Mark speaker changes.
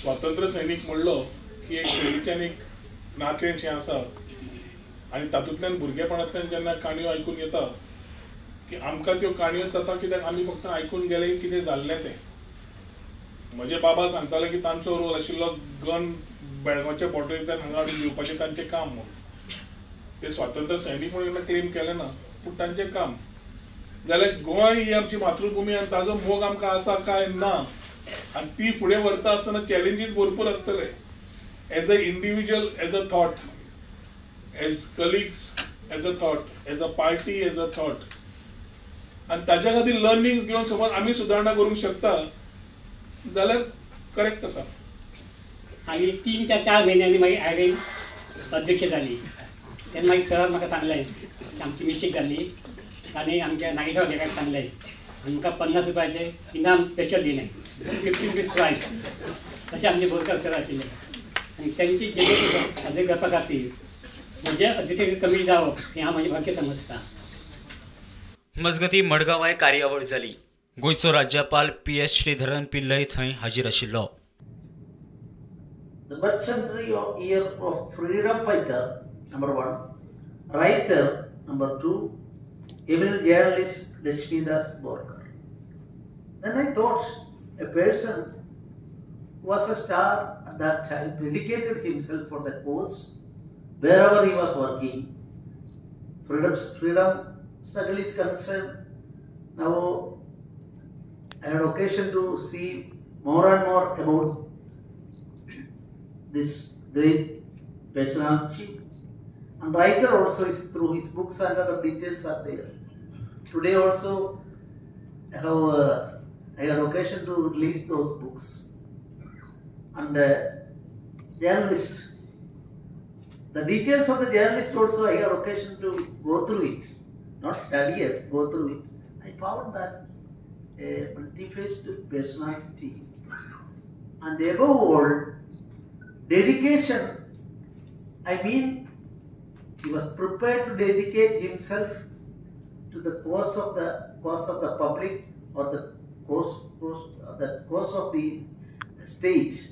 Speaker 1: स्वातंत्र्य सैनीक म्हणलो की एक पयलींच्यान एक नातेंशें आसा आनी तातूंतल्यान भुरगेपणांतल्यान जेन्ना काणयो आयकून येता की आमकां त्यो काणयो जाता कित्याक आमी फक्त आयकून गेले की कितें जाल्लें तें. म्हजे बाबा सांगताले की तांचो रोल आशिल्लो गन बेळगांवच्या बॉर्डरींतल्यान हांगा हाडून दिवपाचें तांचें काम म्हणून. ते स्वातंत्र्य सैनीक म्हणून केन्ना क्लेम केलें ना पूण तांचें काम. जाल्यार गोंय ही आमची मातृभुमी आनी ताजो मोग आमकां आसा काय ना आनी ती फुडें व्हरता आसतना चॅलेंजीस भरपूर आसतले. As a individual, as a thought, as colleagues, as a thought, as a party, as a thought. आनी ताच्या खातीर लर्निंग्स घेवन समज आमी सुदारणा करूंक शकता जाल्यार करेक्ट आसा.
Speaker 2: आनी 3-4 म्हयन्यांनी मागीर आयरेन अध्यक्ष जाली. तेन्ना मागीर सरान म्हाका सांगलें की आमची मिस्टेक जाल्ली आनी आमच्या नागेश्वर देवाक सांगलें आनी म्हाका 50 रुपयाचें इनाम स्पेशल दिलें, 50 रुपीज प्रायज. अशें आमचे बोरकार सर आशिल्ले आनी तेंची जेजेची हाजेर करपा खातीर म्हजें अध्यक्ष कमी जावप हें हांव म्हजें भाग्य समजता.
Speaker 3: मजगती मडगांव एक कार्यावळ जाली. गोंयचो राज्यपाल PS श्रीधरन पिल्लय थंय हाजीर आशिल्लो.
Speaker 4: The birth century of year of freedom fighter, number 1, writer, number 2, eminent journalist Laxmidas Borkar. Then I thought a person who was a star at that time dedicated himself for the cause wherever he was working. Freedom struggle is concerned. Now I had occasion to see more and more about this great personality, and writer also is through his books and other details are there. Today also I had occasion to release those books, and journalist, the details of the journalist also I had occasion to go through it, not study it, go through it. I found that a multi-faced personality, and above all, dedication. I mean, he was prepared to dedicate himself to the cause of the public or the cause of the state.